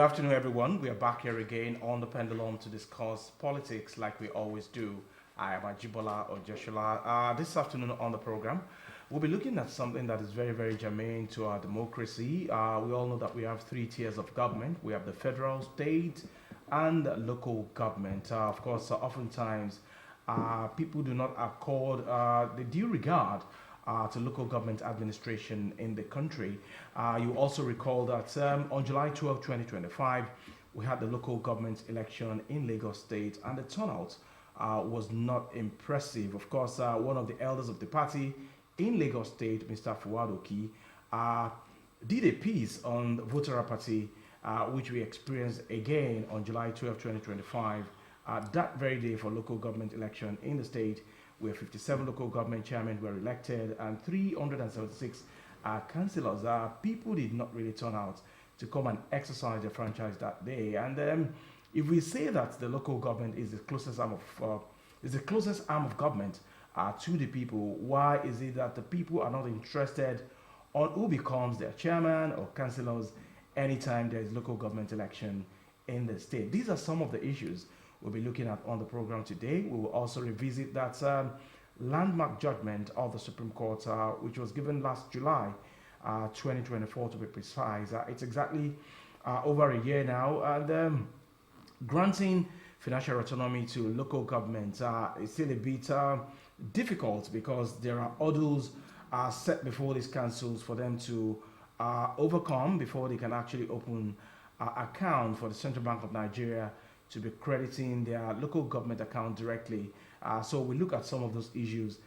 afternoon, everyone. We are back here again on the Pendulum to discuss politics like we always do. I am Ajibola or Joshua. This afternoon on the program, we'll be looking at something that is very, very germane to our democracy. We all know that we have three tiers of government. We have the federal, state, and local government. Of course, oftentimes people do not accord the due regard to local government administration in the country. You also recall that on July 12, 2025, we had the local government election in Lagos State, and the turnout was not impressive. Of course, one of the elders of the party in Lagos State, Mr. Fuadoki, did a piece on the voter apathy, which we experienced again on July 12, 2025, that very day for local government election in the state, where 57 local government chairmen were elected and 376 councillors. People did not really turn out to come and exercise their franchise that day. And if we say that the local government is the closest arm of government to the people, why is it that the people are not interested on who becomes their chairman or councillors anytime there is local government election in the state? These are some of the issues we'll be looking at on the program today. We will also revisit that landmark judgment of the Supreme Court, which was given last July 2024 to be precise. It's exactly over a year now, and granting financial autonomy to local government is still a bit difficult because there are hurdles set before these councils for them to overcome before they can actually open account for the Central Bank of Nigeria to be crediting their local government account directly. So we look at some of those issues.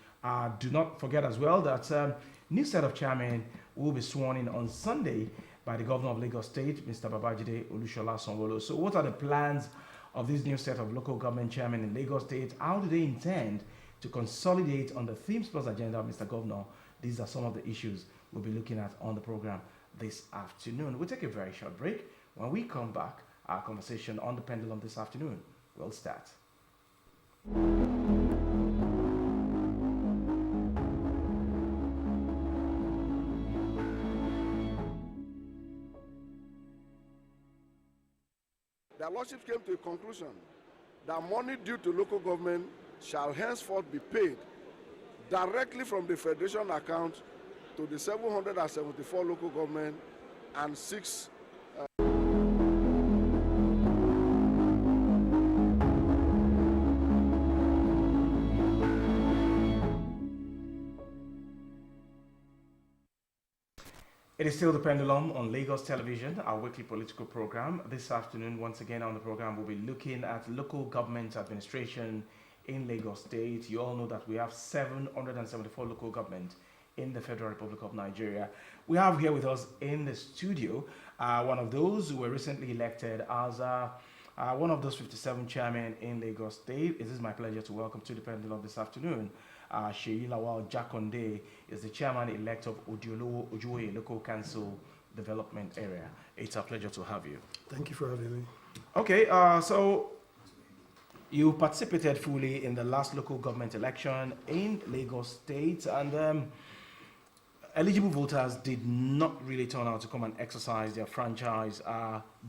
Do not forget as well that new set of chairmen will be sworn in on Sunday by the governor of Lagos State, Mr. Babajide Olushola Sanwo-Olu. So what are the plans of this new set of local government chairmen in Lagos State? How do they intend to consolidate on the Themes Plus agenda of Mr. Governor? These are some of the issues we'll be looking at on the program this afternoon. We'll take a very short break. When we come back, our conversation on the Pendulum this afternoon will start. The Lordships came to a conclusion that money due to local government shall henceforth be paid directly from the Federation account to the 774 local government and 6 It is still the Pendulum on Lagos Television, our weekly political program. This afternoon, once again on the program, we'll be looking at local government administration in Lagos State. You all know that we have 774 local government in the Federal Republic of Nigeria. We have here with us in the studio one of those who were recently elected as one of those 57 chairmen in Lagos State. It is my pleasure to welcome to the Pendulum this afternoon Sheyi Lawal Jakonde is the chairman-elect of Odiolowo Ojuoye Local Council Development Area. It's a pleasure to have you. Thank you for having me. Okay, so you participated fully in the last local government election in Lagos State, and eligible voters did not really turn out to come and exercise their franchise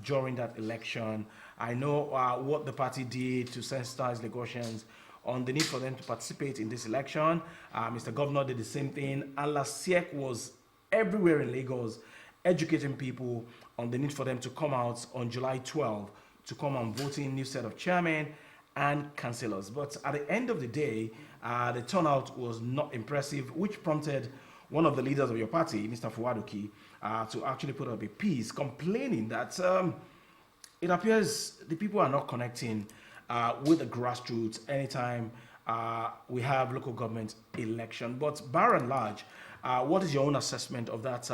during that election. I know what the party did to sensitize Lagosians on the need for them to participate in this election. Mr. Governor did the same thing, and Lasiek was everywhere in Lagos educating people on the need for them to come out on July 12 to come and vote in new set of chairmen and councillors. But at the end of the day, the turnout was not impressive, which prompted one of the leaders of your party, Mr. Fuadoki, to actually put up a piece complaining that it appears the people are not connecting with the grassroots anytime we have local government election. But by and large, what is your own assessment of that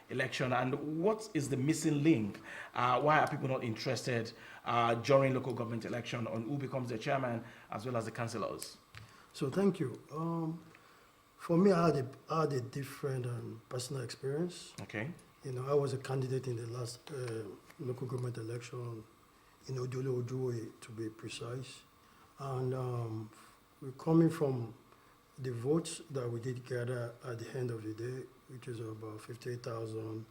election, and what is the missing link? Why are people not interested during local government election on who becomes the chairman as well as the councillors? So thank you. For me, I had a different personal experience. Okay. You know, I was a candidate in the last local government election in Odiolowo Ojuoye, to be precise. And we're coming from the votes that we did gather at the end of the day, which is about 58,000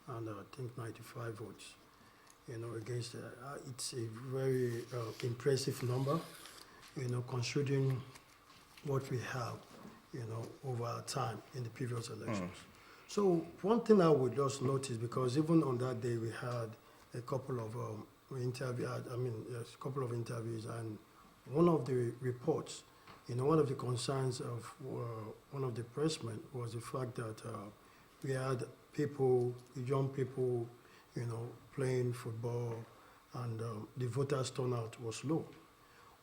and I think 95 votes. against it's a very impressive number, considering what we have, over time in the previous elections. So one thing I would just notice, because even on that day we had a couple of yes, a couple of interviews, and one of the reports, one of the concerns of one of the pressmen was the fact that we had people, young people, playing football, and the voters' turnout was low.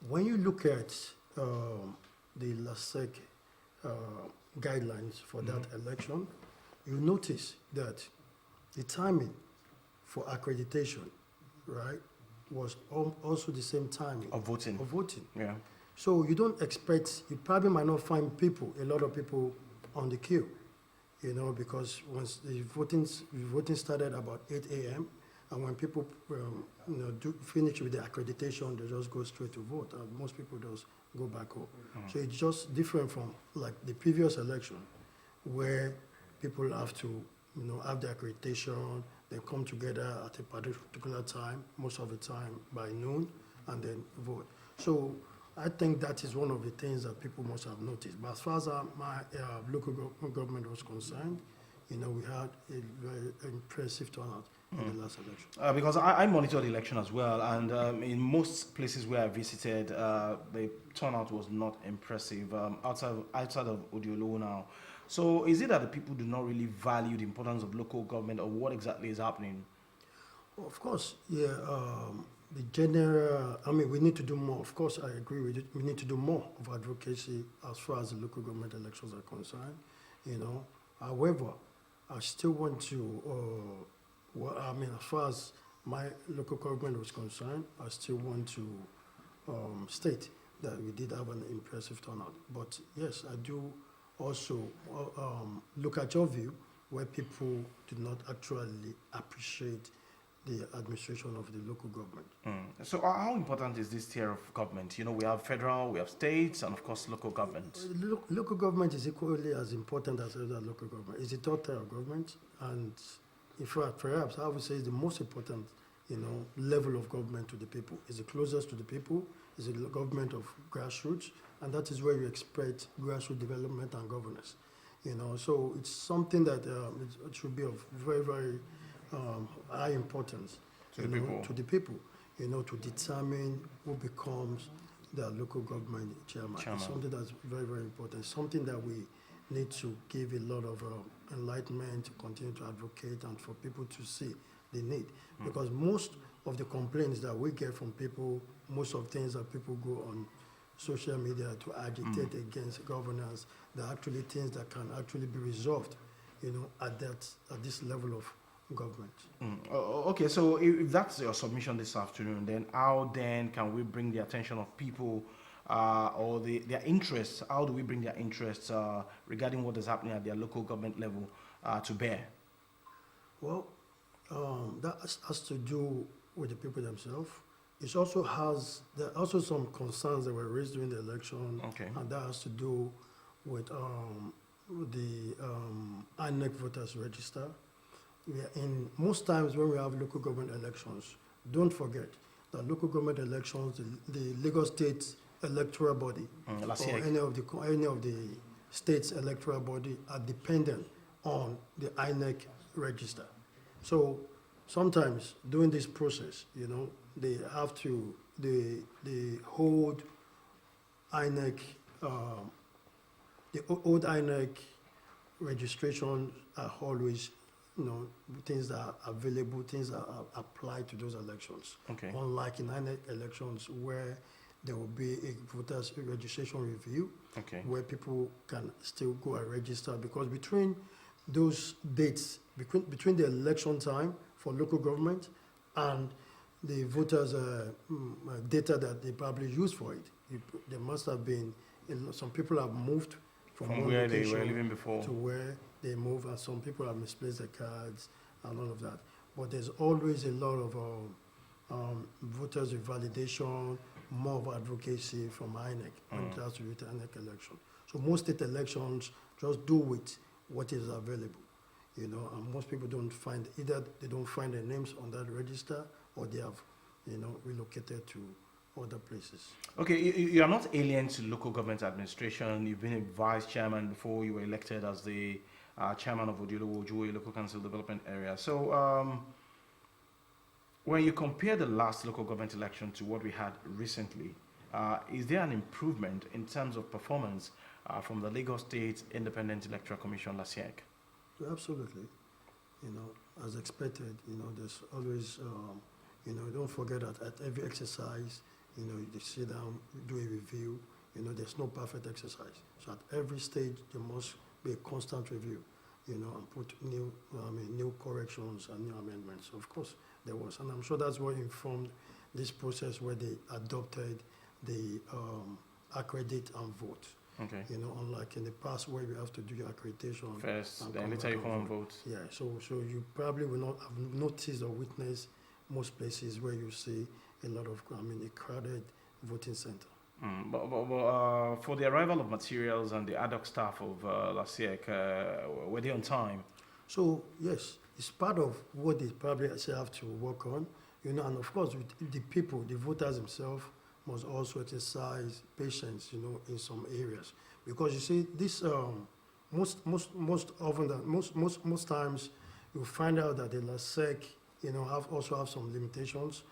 When you look at the LASEC guidelines for that election, you notice that the timing for accreditation, right, was also the same timing Of voting. Yeah. So you don't expect, you probably might not find a lot of people on the queue, because once the voting started about 8 a.m., and when people finish with the accreditation, they just go straight to vote, and most people just go back home. So it's just different from like the previous election, where people have to have the accreditation, then come together at a particular time, most of the time by noon, and then vote. So I think that is one of the things that people must have noticed. But as far as my local government was concerned, we had a very impressive turnout in the last election. Because I monitored the election as well, and in most places where I visited, the turnout was not impressive outside of Odiolo now. So is it that the people do not really value the importance of local government, or what exactly is happening? Well, of course, yeah. The general, we need to do more. Of course, I agree with it. We need to do more of advocacy as far as the local government elections are concerned. However, I still want to. As far as my local government was concerned, I still want to state that we did have an impressive turnout. But yes, I do also look at your view, where people do not actually appreciate the administration of the local government. So how important is this tier of government? We have federal, we have states, and of course local government. Local government is equally as important as other local government. It's the third tier of government, and in fact, perhaps I would say it's the most important, level of government to the people. It's the closest to the people. It's the government of grassroots, and that is where you expect grassroots development and governance. So it's something that it should be of very, very high importance To the people, to determine who becomes the local government chairman. It's something that's very, very important. Something that we need to give a lot of enlightenment, to continue to advocate, and for people to see the need. Because most of the complaints that we get from people, most of things that people go on social media to agitate against governance, they're actually things that can actually be resolved, at this level of government. Okay, so if that's your submission this afternoon, then how then can we bring the attention of people or their interests? How do we bring their interests regarding what is happening at their local government level to bear? Well, that has to do with the people themselves. There are also some concerns that were raised during the election, and that has to do with the INEC voters register. In most times when we have local government elections, don't forget that local government elections, the Lagos State electoral body, or any of the state's electoral body are dependent on the INEC register. So sometimes during this process, they have to, they hold INEC, the old INEC registration are always, things that are available, things that are applied to those elections. Unlike in INEC elections, where there will be a voters registration review, where people can still go and register, because between those dates, between the election time for local government and the voters' data that they probably use for it, there must have been, some people have moved from where they were living before to where they move, and some people have misplaced their cards and all of that. But there's always a lot of voters validation, more of advocacy from INEC when it has to do with the INEC election. So most state elections just do with what is available, and most people don't find, either they don't find their names on that register, or they have, relocated to other places. Okay, you are not alien to local government administration. You've been a vice chairman before you were elected as the chairman of Odiolo Ojue Local Council Development Area. So, when you compare the last local government election to what we had recently, is there an improvement in terms of performance from the Lagos State Independent Electoral Commission, LASIEC? Absolutely. As expected, there's always, don't forget that at every exercise, you sit down, you do a review, there's no perfect exercise. So at every stage, there must be a constant review, and put new corrections and new amendments. Of course, there was, and I'm sure that's what informed this process where they adopted the accredit and vote. Okay. Unlike in the past where you have to do your accreditation First, then come later back you come and vote. Yeah, so you probably will not have noticed or witnessed most places where you see a lot of, a crowded voting center. But for the arrival of materials and the ad hoc staff of LASIEC, were they on time? So yes, it's part of what they probably still have to work on, and of course with the people, the voters themselves must also exercise patience, in some areas, because you see this most times you find out that the LASEC, also have some limitations.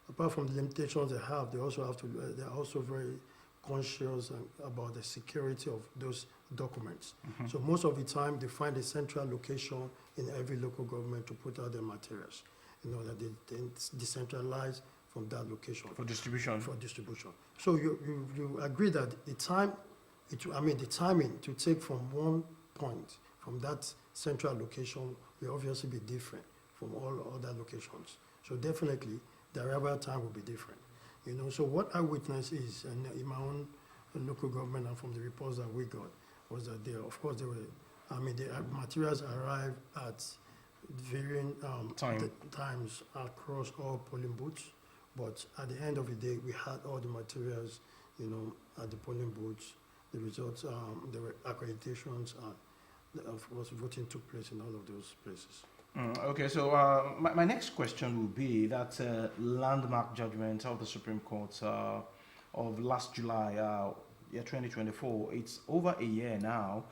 Apart from the limitations they have, they also have to. They're also very conscious about the security of those documents. Mm-hmm. So most of the time, they find a central location in every local government to put out their materials. That they decentralize from that location For distribution. So you agree that the timing to take from one point, from that central location, will obviously be different from all other locations. So definitely, the arrival time will be different. So what I witnessed is, and in my own local government and from the reports that we got, was that the materials arrived at varying times across all polling booths. But at the end of the day, we had all the materials, at the polling booths. The results, there were accreditations, and of course, voting took place in all of those places. Okay, so my next question will be that landmark judgment of the Supreme Court of last July, year 2024. It's over a year now,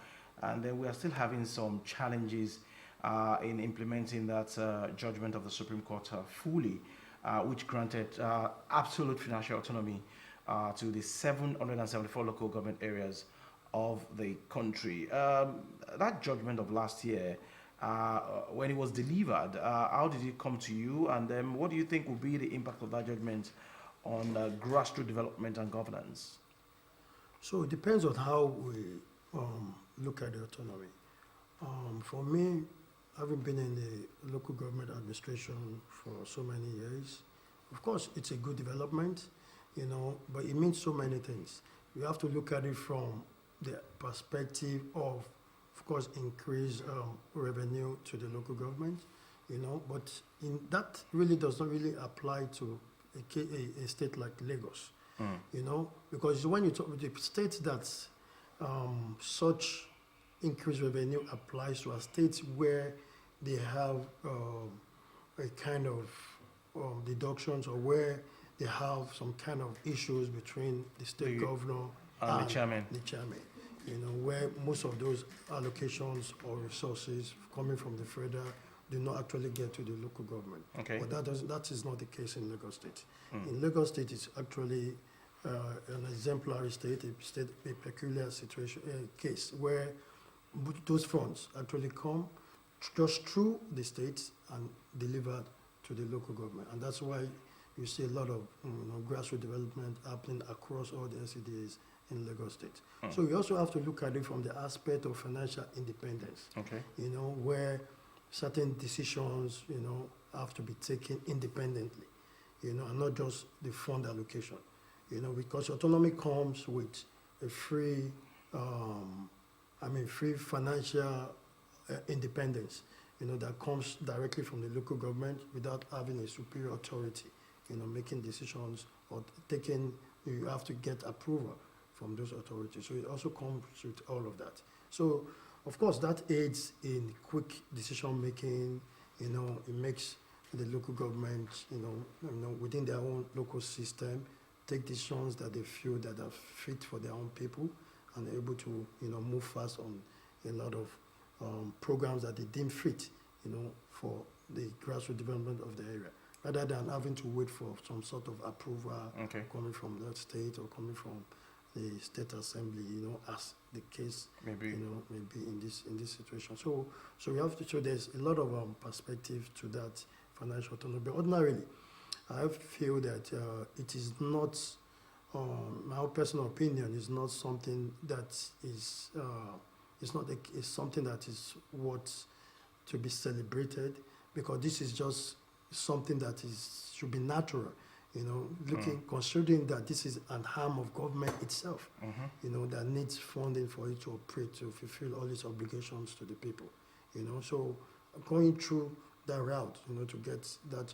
and we are still having some challenges in implementing that judgment of the Supreme Court fully, which granted absolute financial autonomy to the 774 local government areas of the country. That judgment of last year, when it was delivered, how did it come to you? And then what do you think will be the impact of that judgment on grassroots development and governance? So it depends on how we look at the autonomy. For me, having been in the local government administration for so many years, of course, it's a good development, but it means so many things. You have to look at it from the perspective of course, increase revenue to the local government, but that really does not really apply to a state like Lagos, because when you talk with the states that such increased revenue applies to, are states where they have a kind of deductions, or where they have some kind of issues between the state governor and the chairman. Where most of those allocations or resources coming from the federal do not actually get to the local government. Okay. But that is not the case in Lagos State. In Lagos State, it's actually an exemplary state, a peculiar situation, case where those funds actually come just through the states and delivered to the local government. And that's why you see a lot of grassroots development happening across all the NCDAs in Lagos State. So you also have to look at it from the aspect of financial independence. Okay. Where certain decisions, have to be taken independently, and not just the fund allocation. Because autonomy comes with a free financial independence, that comes directly from the local government without having a superior authority, making decisions or you have to get approval from those authorities. So it also comes with all of that. So, of course, that aids in quick decision making. It makes the local government, within their own local system, take decisions that they feel that are fit for their own people, and able to, move fast on a lot of programs that they deem fit, for the grassroots development of the area, rather than having to wait for some sort of approval coming from that state or coming from the state assembly, as the case maybe in this situation. So we have to. So there's a lot of perspective to that financial autonomy. But ordinarily, I feel that it is not. My own personal opinion is not something that is. It's something that is worth to be celebrated, because this is just something that should be natural. Considering that this is an arm of government itself, that needs funding for it to operate, to fulfill all its obligations to the people, So going through that route, to get that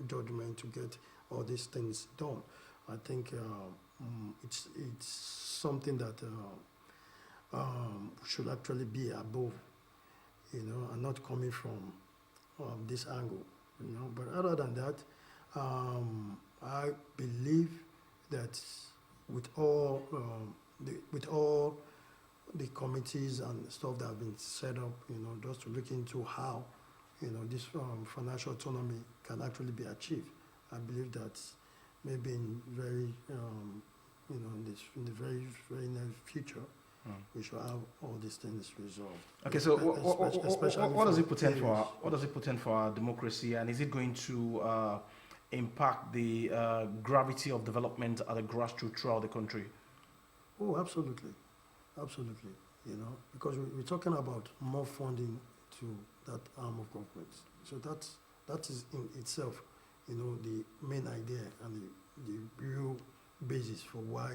judgment, to get all these things done, I think it's something that should actually be above, and not coming from this angle, But other than that, I believe that with all the committees and stuff that have been set up, just to look into how, this financial autonomy can actually be achieved, I believe that maybe in very, in the very, very near future, we should have all these things resolved. Okay, so what does it portend for? What does it portend for our democracy, and is it going to impact the gravity of development at the grassroots throughout the country? Oh, absolutely, absolutely. Because we're talking about more funding to that arm of government. So that is in itself, the main idea and the real basis for why,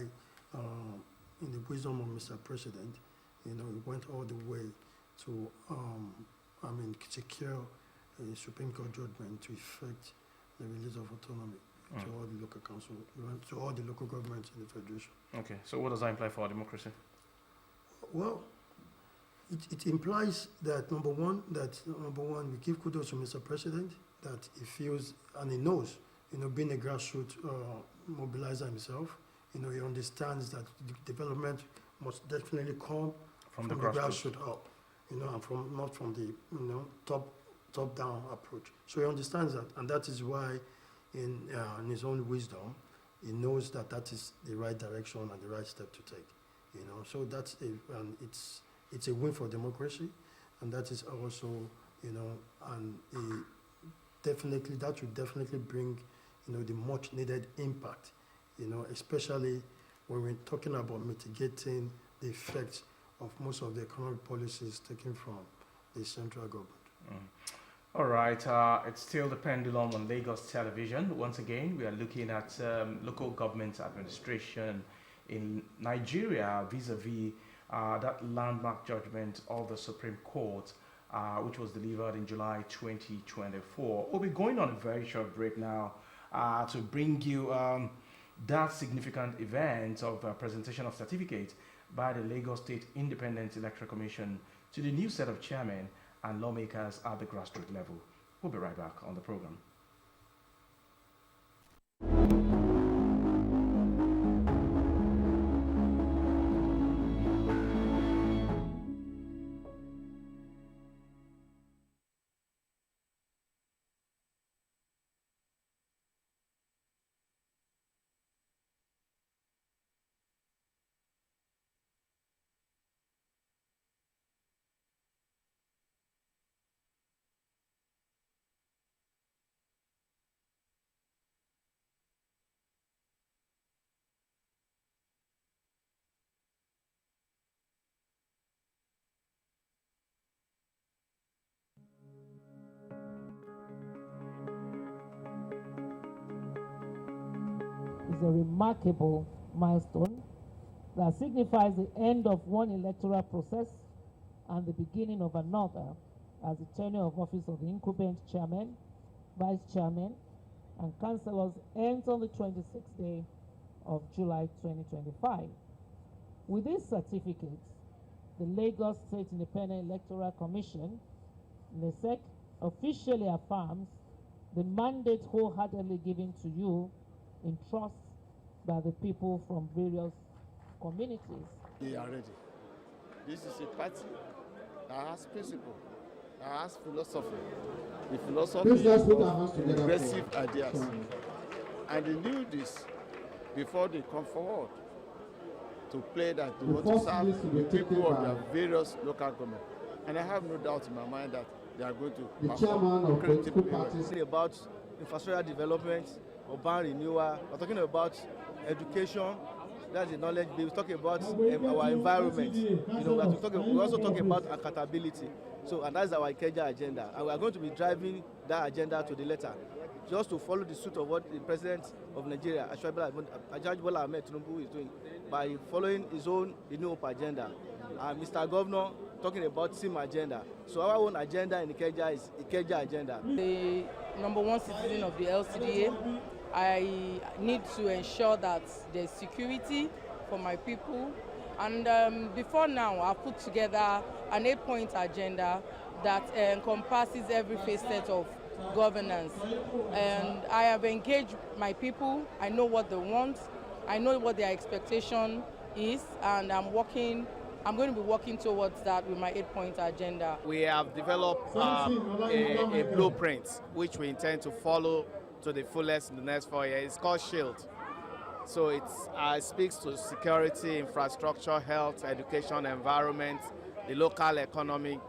in the wisdom of Mr. President, he went all the way to, secure a Supreme Court judgment to effect the release of autonomy to all the local council, to all the local governments in the federation. Okay, so what does that imply for our democracy? Well, it implies that number one, we give kudos to Mr. President, that he feels and he knows, being a grassroots mobilizer himself, he understands that development must definitely come from the grassroots up, and not from the top down approach. So he understands that, and that is why, in his own wisdom, he knows that is the right direction and the right step to take. So that's it's a win for democracy, and that is also, and that will definitely bring, the much needed impact, especially when we're talking about mitigating the effects of most of the economic policies taken from the central government. All right, it's still the Pendulum on Lagos Television. Once again, we are looking at local government administration in Nigeria vis-a-vis that landmark judgment of the Supreme Court, which was delivered in July 2024. We'll be going on a very short break now to bring you that significant event of presentation of certificate by the Lagos State Independent Electoral Commission to the new set of chairmen and lawmakers at the grassroots level. We'll be right back on the program. Is a remarkable milestone that signifies the end of one electoral process and the beginning of another, as the tenure of office of the incumbent chairman, vice chairman, and councillors ends on the 26th day of July 2025. With this certificate, the Lagos State Independent Electoral Commission, LESEC, officially affirms the mandate wholeheartedly given to you in trust by the people from various communities. They are ready. This is a party that has principle, that has philosophy. The philosophy of progressive ideas. And they knew this before they come forward to play that they want to serve the people of their various local government. And I have no doubt in my mind that they are going to perform incredibly well. Talking about infrastructure development, urban renewal, we're talking about education, that's the knowledge base. We're talking about our environment. We're also talking about accountability. So, and that's our Ikeja agenda. And we are going to be driving that agenda to the letter, just to follow the suit of what the President of Nigeria, Ajaj Bola Ahmed Tinubu, is doing by following his own New Hope agenda. Mr. Governor talking about SIM agenda. So our own agenda in Ikeja is Ikeja agenda. The number one citizen of the LCDA, I need to ensure that there's security for my people. And before now, I've put together an 8-point agenda that encompasses every facet of governance. And I have engaged my people. I know what they want. I know what their expectation is, and I'm going to be working towards that with my 8-point agenda. We have developed a blueprint which we intend to follow to the fullest in the next 4 years. It's called SHIELD. So it speaks to security, infrastructure, health, education, environment, the local economy,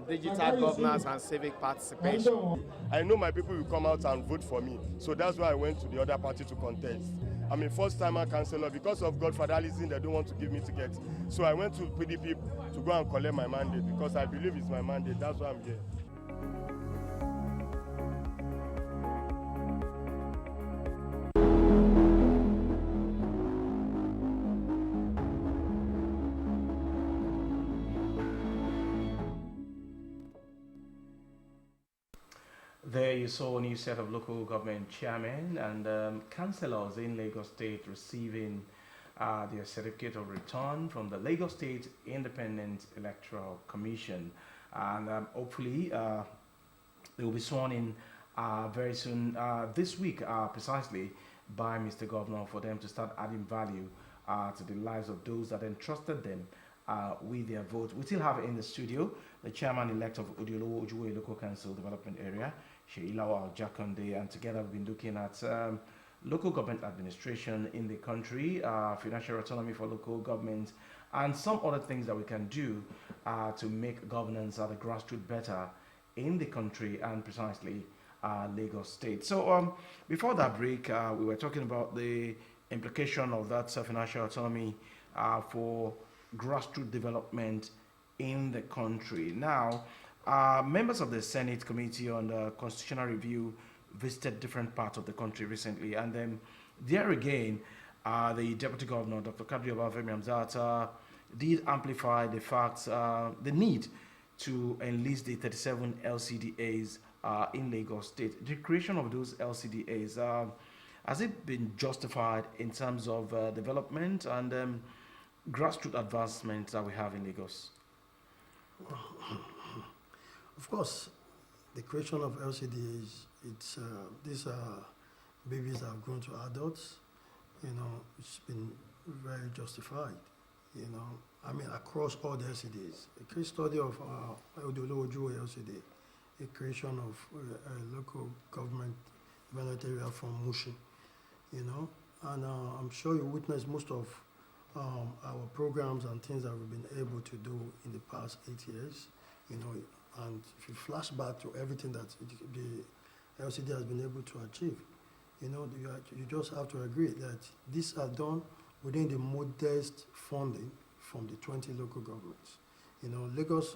digital governance and civic participation. I know my people will come out and vote for me, so that's why I went to the other party to contest. I'm a first-timer councillor. Because of godfatherism, they don't want to give me ticket. So I went to PDP to go and collect my mandate because I believe it's my mandate. That's why I'm here. There you saw a new set of local government chairmen and councillors in Lagos State receiving their certificate of return from the Lagos State Independent Electoral Commission. And hopefully they will be sworn in very soon this week, precisely by Mr. Governor, for them to start adding value to the lives of those that entrusted them with their vote. We still have in the studio the chairman-elect of Odiolowo Ojuwe Local Council Development Area, Sheilawa Jakonde, and together we've been looking at local government administration in the country, financial autonomy for local governments, and some other things that we can do to make governance at the grassroots better in the country and precisely Lagos State. So before that break, we were talking about the implication of that financial autonomy for grassroots development in the country. Now, members of the Senate Committee on Constitutional Review visited different parts of the country recently, and then there again, the Deputy Governor, Dr. Kadri Obafemi Hamzat, did amplify the fact, the need to enlist the 37 LCDAs in Lagos State. The creation of those LCDAs, has it been justified in terms of development and grassroots advancement that we have in Lagos? Of course, the creation of LCDs, these are babies that have grown to adults. It's been very justified. I mean, across all the LCDs. A case study of Odiolowo Ojuwe LCD, a creation of a local government development area from Mushi, and I'm sure you witnessed most of our programs and things that we've been able to do in the past 8 years, and if you flash back to everything that the LCD has been able to achieve, you just have to agree that these are done within the modest funding from the 20 local governments. Lagos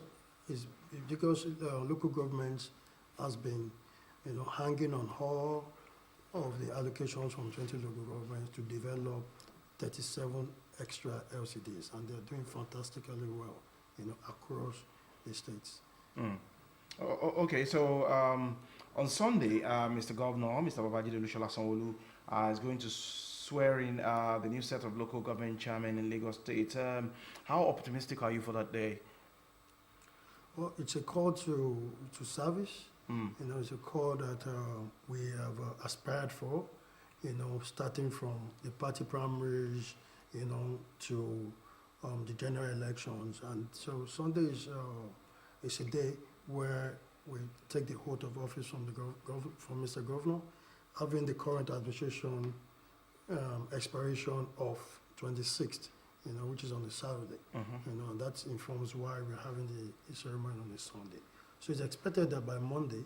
local governments has been, hanging on all of the allocations from 20 local governments to develop 37 extra LCDs, and they're doing fantastically well, across the states. Okay, so on Sunday, Mr. Governor, Mr. Babajide Olusola Sanwo-Olu, is going to swear in the new set of local government chairmen in Lagos State. How optimistic are you for that day? Well, it's a call to service. You know, it's a call that we have aspired for, you know, starting from the party primaries, you know, to the general elections. And so Sunday is a day where we take the oath of office from from Mr. Governor, having the current administration expiration of 26th, you know, which is on a Saturday. You know, and that informs why we're having the ceremony on a Sunday. So it's expected that by Monday,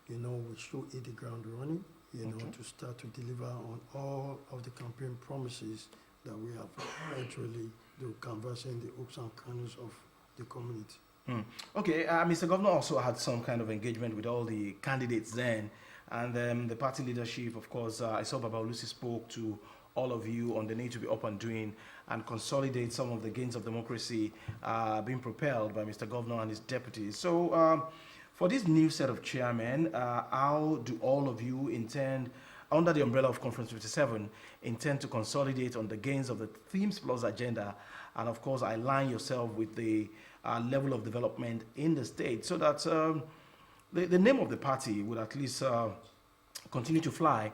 you know, we should hit the ground running, you know, to start to deliver on all of the campaign promises that we have actually canvassing the hopes and corners of the community. Okay, Mr. Governor also had some kind of engagement with all the candidates then, and the party leadership, of course, I saw Baba Lucy spoke to all of you on the need to be up and doing and consolidate some of the gains of democracy being propelled by Mr. Governor and his deputies. So for this new set of chairmen, how do all of you intend, under the umbrella of Conference 57, intend to consolidate on the gains of the Themes Plus agenda and, of course, align yourself with the level of development in the state so that the name of the party would at least continue to fly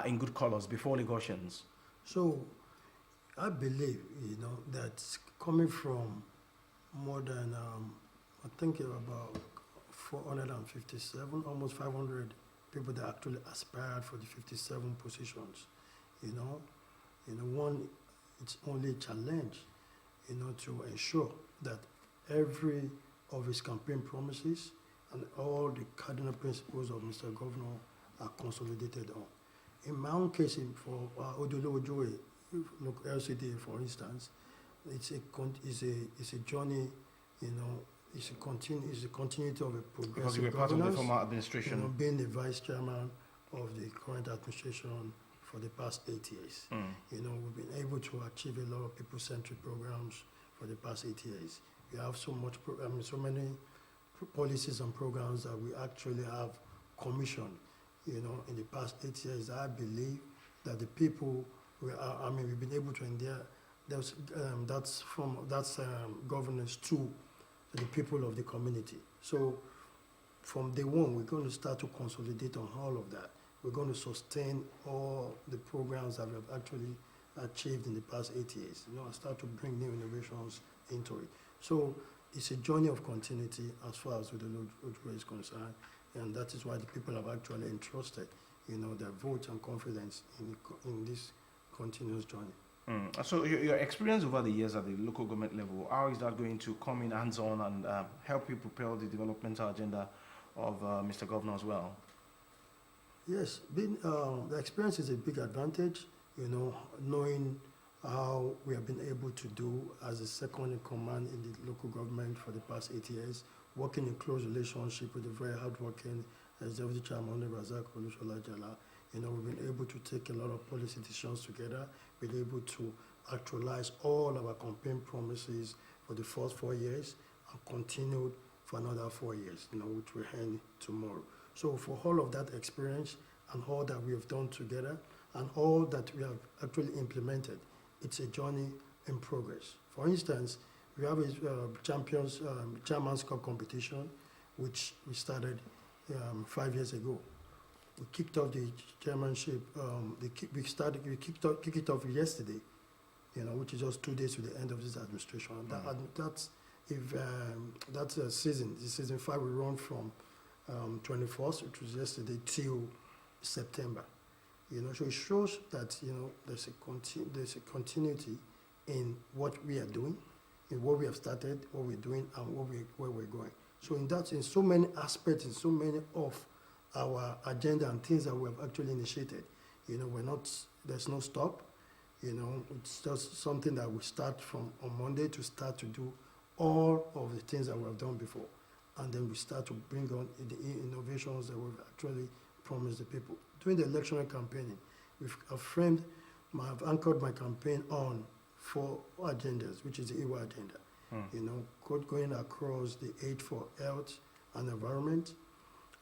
in good colors before negotiations? So I believe, you know, that coming from more than, I think about 457, almost 500 people that actually aspired for the 57 positions, you know, one, it's only a challenge, you know, to ensure that every of his campaign promises and all the cardinal principles of Mr. Governor are consolidated on. In my own case, for Odolo Ojoe, LCD, for instance, it's a journey, you know, it's a continuity of a progressive Because you were part of the former administration. You know, being the vice chairman of the current administration for the past 8 years. You know, we've been able to achieve a lot of people-centric programs for the past 8 years. We have so many policies and programs that we actually have commissioned, you know, in the past 8 years. I believe that the people, we've been able to endure that's governance to the people of the community. So from day one, we're going to start to consolidate on all of that. We're going to sustain all the programs that we have actually achieved in the past 8 years, you know, and start to bring new innovations into it. So it's a journey of continuity as far as the Ojukwu is concerned, and that is why the people have actually entrusted, you know, their vote and confidence in this continuous journey. So your experience over the years at the local government level, how is that going to come in hands-on and help you propel the developmental agenda of Mr. Governor as well? Yes, the experience is a big advantage, you know, knowing how we have been able to do as a second in command in the local government for the past 8 years, working in close relationship with a very hardworking Executive Chairman, Razak Olushola Jala. You know, we've been able to take a lot of policy decisions together, been able to actualize all our campaign promises for the first 4 years and continued for another 4 years, you know, which will end tomorrow. So for all of that experience and all that we have done together and all that we have actually implemented, it's a journey in progress. For instance, we have a Chairman's Cup competition, which we started 5 years ago. We kicked off the chairmanship. We kicked it off yesterday, you know, which is just 2 days to the end of this administration. That's a season. The season 5 will run from 21st, which was yesterday, till September. You know, so it shows that, you know, there's a continuity in what we are doing, in what we have started, what we're doing, and where we're going. So in so many aspects, in so many of our agenda and things that we have actually initiated, you know, there's no stop. You know, it's just something that we start from on Monday to start to do all of the things that we have done before. And then we start to bring on the innovations that we've actually promised the people. During the electoral campaigning, I've anchored my campaign on 4 agendas, which is the EWA agenda. You know, going across the 8 for health and environment,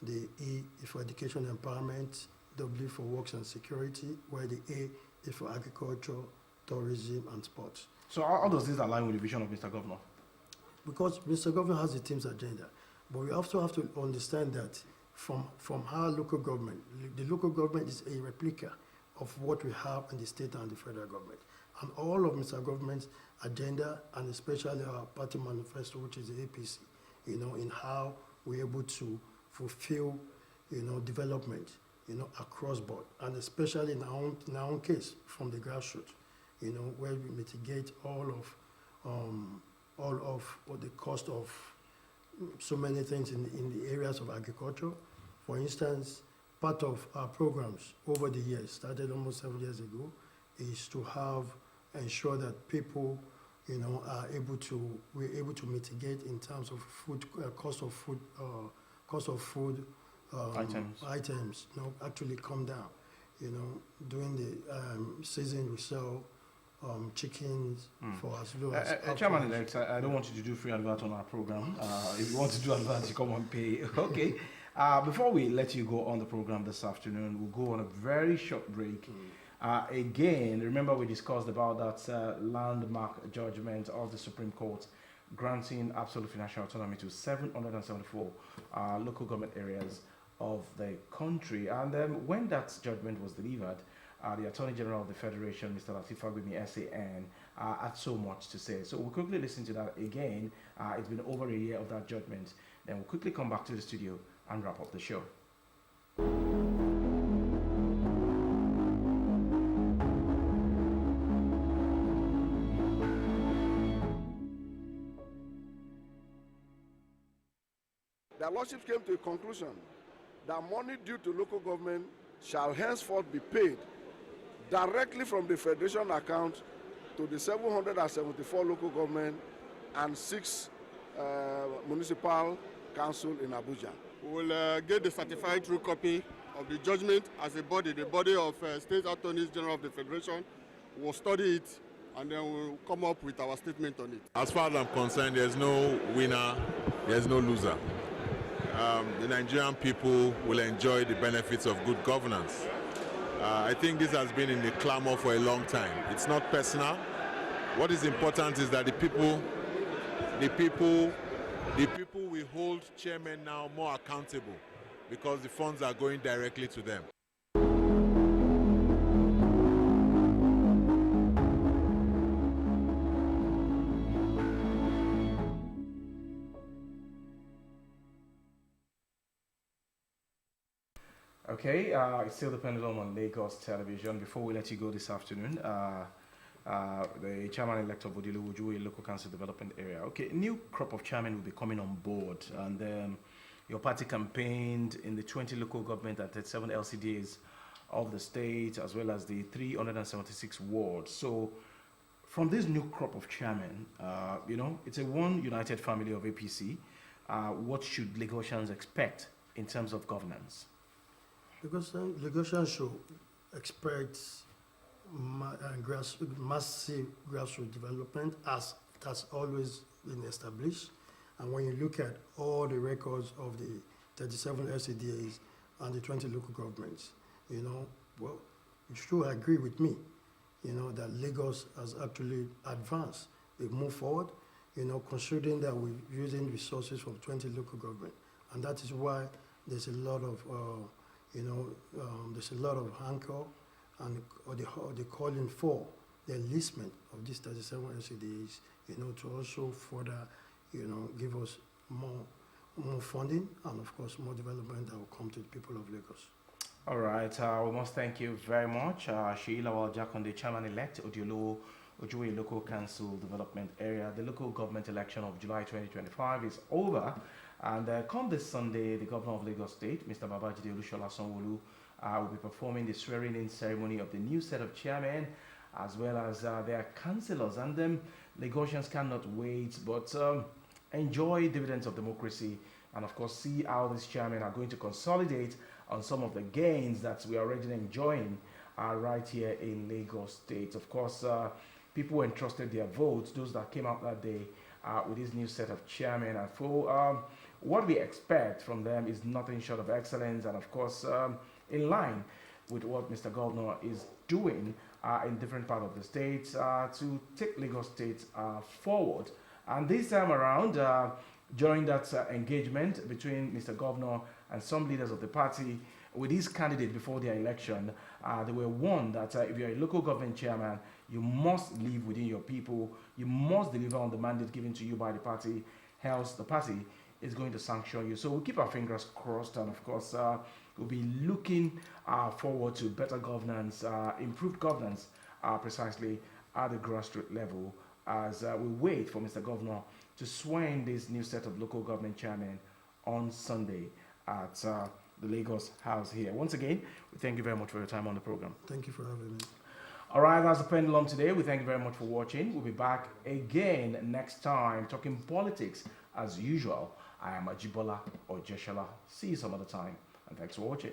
the E is for education and empowerment, W for works and security, while the A is for agriculture, tourism, and sports. So how does this align with the vision of Mr. Governor? Because Mr. Governor has the team's agenda, but we also have to understand that from our local government. The local government is a replica of what we have in the state and the federal government. And all of Mr. Government's agenda, and especially our party manifesto, which is the APC, in how we're able to fulfill, development, across board, and especially in our own case, from the grassroots, where we mitigate all of the cost of so many things in the areas of agriculture. For instance, part of our programs over the years, started almost 7 years ago, is to ensure that people, we're able to mitigate in terms of food, cost of food items, actually come down. During the season we sell chickens for as low as... Chairman elect, I don't want you to do free advert on our program. If you want to do advert, you come and pay. Okay. Before we let you go on the program this afternoon, we'll go on a very short break. Again, remember we discussed about that landmark judgment of the Supreme Court granting absolute financial autonomy to 774 local government areas of the country. And when that judgment was delivered, the Attorney General of the Federation, Mr. Lateef Fagbemi, SAN, had so much to say. So we'll quickly listen to that again. It's been over a year of that judgment. Then we'll quickly come back to the studio and wrap up the show. The Lordships came to a conclusion that money due to local government shall henceforth be paid directly from the Federation account to the 774 local government and 6 municipal council in Abuja. We will get the certified true copy of the judgment as a body. The body of State Attorneys General of the Federation will study it, and then we'll come up with our statement on it. As far as I'm concerned, there's no winner, there's no loser. The Nigerian people will enjoy the benefits of good governance. I think this has been in the clamor for a long time. It's not personal. What is important is that the people will hold chairmen now more accountable, because the funds are going directly to them. Okay, it's still the Pendulum on Lagos television. Before we let you go this afternoon, the chairman-elect of Odilu Ojue Local Council Development Area. Okay, new crop of chairmen will be coming on board, and your party campaigned in the 20 local government and 37 LCDs of the state, as well as the 376 wards. So, from this new crop of chairmen, it's a one united family of APC. What should Lagosians expect in terms of governance? Because Lagosians should expect massive grassroots development, as it has always been established. And when you look at all the records of the 37 LCDAs and the 20 local governments, you should agree with me, that Lagos has actually advanced. We've moved forward, considering that we're using resources from 20 local government. And that is why there's a lot of hanker and the calling for the enlistment of these 37 LCDs, to also further, give us more funding and, of course, more development that will come to the people of Lagos. All right, we must thank you very much. Sheila Waljakonde, Chairman-elect, Odilu Ojue Local Council Development Area. The local government election of July 2025 is over. And come this Sunday, the governor of Lagos State, Mr. Babajide Olushola Sanwo-Olu, will be performing the swearing-in ceremony of the new set of chairmen, as well as their councillors. And Lagosians cannot wait but enjoy dividends of democracy, and of course see how these chairmen are going to consolidate on some of the gains that we are already enjoying right here in Lagos State. Of course, people entrusted their votes, those that came out that day, with this new set of chairmen. And for what we expect from them is nothing short of excellence, and of course in line with what Mr. Governor is doing in different parts of the state to take Lagos State forward. And this time around, During that engagement between Mr. Governor and some leaders of the party with these candidates before their election, they were warned that if you're a local government chairman, you must live within your people, you must deliver on the mandate given to you by the party, else the party is going to sanction you. So we'll keep our fingers crossed, and of course, we'll be looking forward to better governance, improved governance, precisely at the grassroots level, as we wait for Mr. Governor to swear in this new set of local government chairmen on Sunday at the Lagos House here. Once again, we thank you very much for your time on the program. Thank you for having me. All right, that's the Pendulum today. We thank you very much for watching. We'll be back again next time talking politics as usual. I am Ajibola or Jeshala. See you some other time, and thanks for watching.